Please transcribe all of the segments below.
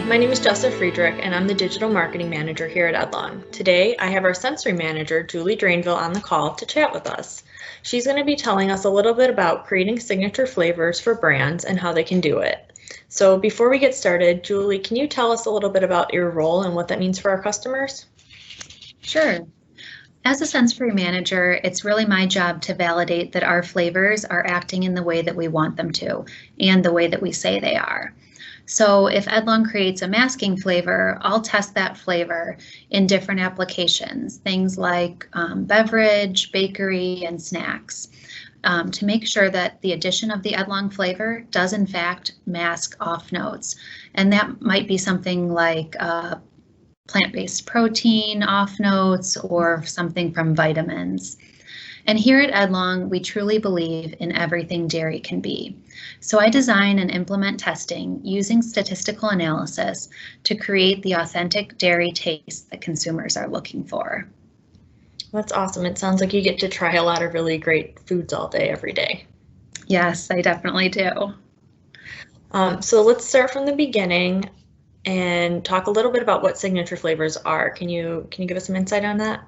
my name is Jessa Friedrich, and I'm the Digital Marketing Manager here at Edlong. Today, I have our Sensory Manager, Julie Drainville, on the call to chat with us. She's going to be telling us a little bit about creating signature flavors for brands and how they can do it. So before we get started, Julie, can you tell us a little bit about your role and what that means for our customers? Sure. As a sensory manager, it's really my job to validate that our flavors are acting in the way that we want them to and the way that we say they are. So if Edlong creates a masking flavor, I'll test that flavor in different applications, things like beverage, bakery, and snacks, to make sure that the addition of the Edlong flavor does in fact mask off notes. And that might be something like plant-based protein off notes or something from vitamins. And here at Edlong, we truly believe in everything dairy can be. So I design and implement testing using statistical analysis to create the authentic dairy taste that consumers are looking for. That's awesome. It sounds like you get to try a lot of really great foods all day, every day. Yes, I definitely do. So let's start from the beginning and talk a little bit about what signature flavors are. Can you give us some insight on that?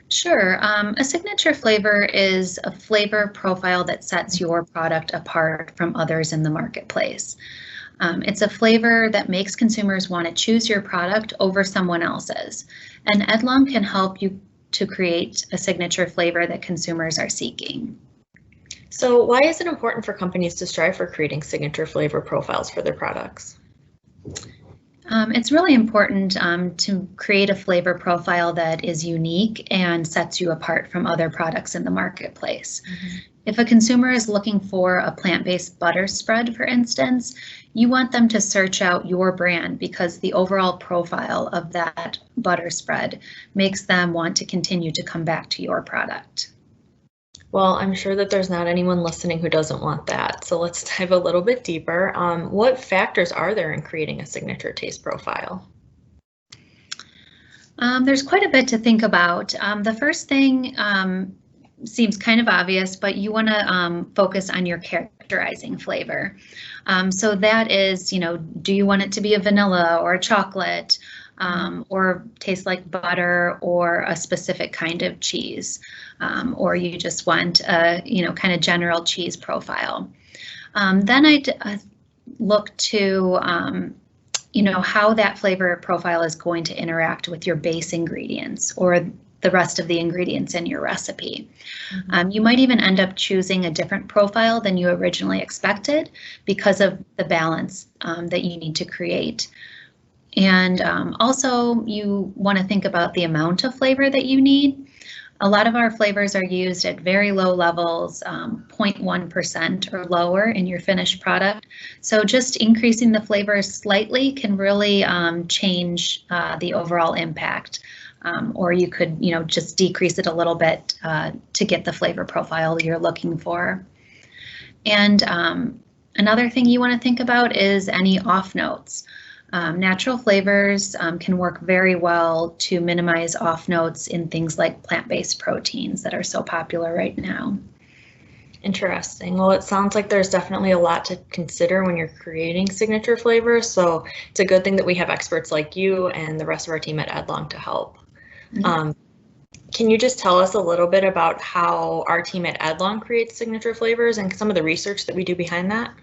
Sure. A signature flavor is a flavor profile that sets your product apart from others in the marketplace. It's a flavor that makes consumers want to choose your product over someone else's. And Edlong can help you to create a signature flavor that consumers are seeking. So why is it important for companies to strive for creating signature flavor profiles for their products? It's really important to create a flavor profile that is unique and sets you apart from other products in the marketplace. Mm-hmm. If a consumer is looking for a plant-based butter spread, for instance, you want them to search out your brand because the overall profile of that butter spread makes them want to continue to come back to your product. Well, I'm sure that there's not anyone listening who doesn't want that. So let's dive a little bit deeper. What factors are there in creating a signature taste profile? There's quite a bit to think about. The first thing seems kind of obvious, but you want to focus on your characterizing flavor. So that is, do you want it to be a vanilla or a chocolate? Or taste like butter or a specific kind of cheese, or you just want a kind of general cheese profile. Then I'd look to how that flavor profile is going to interact with your base ingredients or the rest of the ingredients in your recipe. Mm-hmm. You might even end up choosing a different profile than you originally expected because of the balance that you need to create. And also you want to think about the amount of flavor that you need. A lot of our flavors are used at very low levels, 0.1% or lower in your finished product. So just increasing the flavor slightly can really change the overall impact. Or you could, just decrease it a little bit to get the flavor profile you're looking for. And another thing you want to think about is any off notes. Natural flavors can work very well to minimize off notes in things like plant-based proteins that are so popular right now. Interesting. Well, it sounds like there's definitely a lot to consider when you're creating signature flavors. So it's a good thing that we have experts like you and the rest of our team at Edlong to help. Mm-hmm. Can you just tell us a little bit about how our team at Edlong creates signature flavors and some of the research that we do behind that?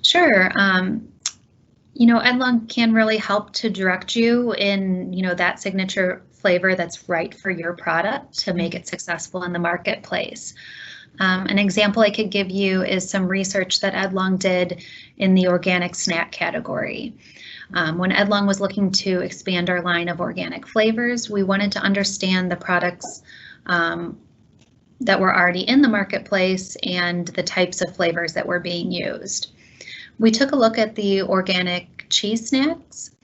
Sure. Edlong can really help to direct you in, that signature flavor that's right for your product to make it successful in the marketplace. An example I could give you is some research that Edlong did in the organic snack category. When Edlong was looking to expand our line of organic flavors, we wanted to understand the products that were already in the marketplace and the types of flavors that were being used. We took a look at the organic cheese snacks,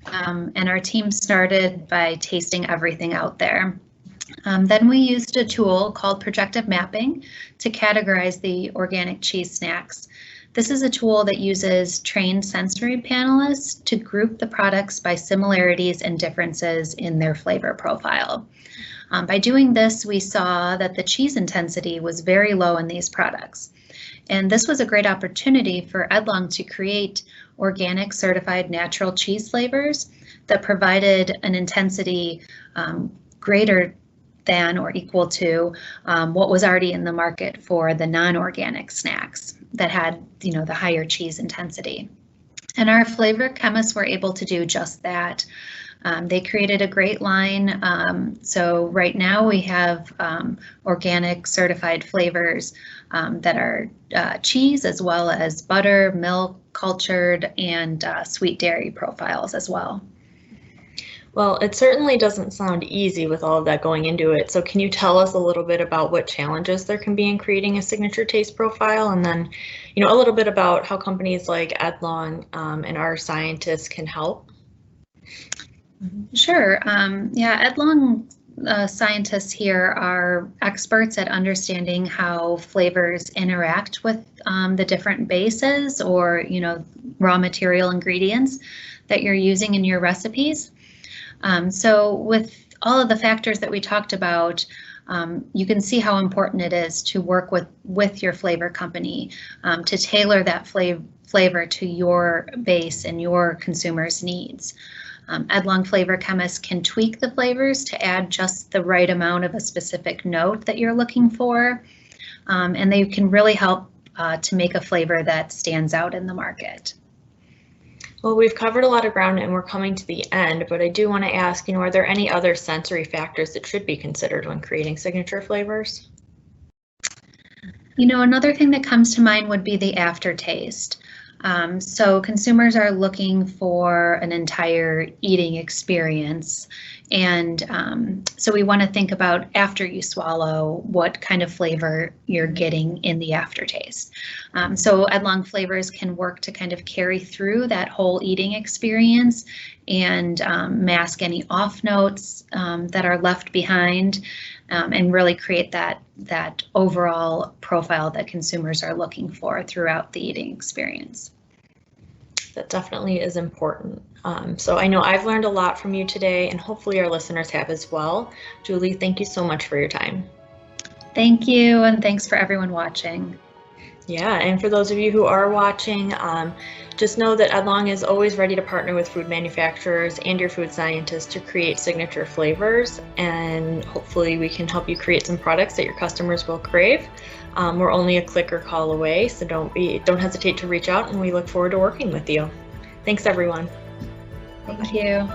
and our team started by tasting everything out there. Then we used a tool called projective mapping to categorize the organic cheese snacks. This is a tool that uses trained sensory panelists to group the products by similarities and differences in their flavor profile. By doing this, we saw that the cheese intensity was very low in these products. And this was a great opportunity for Edlong to create organic certified natural cheese flavors that provided an intensity greater than or equal to what was already in the market for the non-organic snacks that had, the higher cheese intensity. And our flavor chemists were able to do just that. They created a great line. So right now we have organic certified flavors that are cheese, as well as butter, milk, cultured, and sweet dairy profiles as well. Well, it certainly doesn't sound easy with all of that going into it. So can you tell us a little bit about what challenges there can be in creating a signature taste profile, and then, a little bit about how companies like Edlong and our scientists can help? Sure. Edlong scientists here are experts at understanding how flavors interact with the different bases or, raw material ingredients that you're using in your recipes. So with all of the factors that we talked about, you can see how important it is to work with your flavor company to tailor that flavor to your base and your consumers' needs. Edlong flavor chemists can tweak the flavors to add just the right amount of a specific note that you're looking for, and they can really help to make a flavor that stands out in the market. Well, we've covered a lot of ground and we're coming to the end, but I do want to ask, are there any other sensory factors that should be considered when creating signature flavors? Another thing that comes to mind would be the aftertaste. So consumers are looking for an entire eating experience, and so we want to think about, after you swallow, what kind of flavor you're getting in the aftertaste. So Edlong flavors can work to kind of carry through that whole eating experience and mask any off notes that are left behind, and really create that overall profile that consumers are looking for throughout the eating experience. That definitely is important. So I know I've learned a lot from you today, and hopefully our listeners have as well. Julie, thank you so much for your time. Thank you, and thanks for everyone watching. Yeah, and for those of you who are watching, just know that Edlong is always ready to partner with food manufacturers and your food scientists to create signature flavors, and hopefully we can help you create some products that your customers will crave. We're only a click or call away, so don't hesitate to reach out, and we look forward to working with you. Thanks, everyone. Thank you.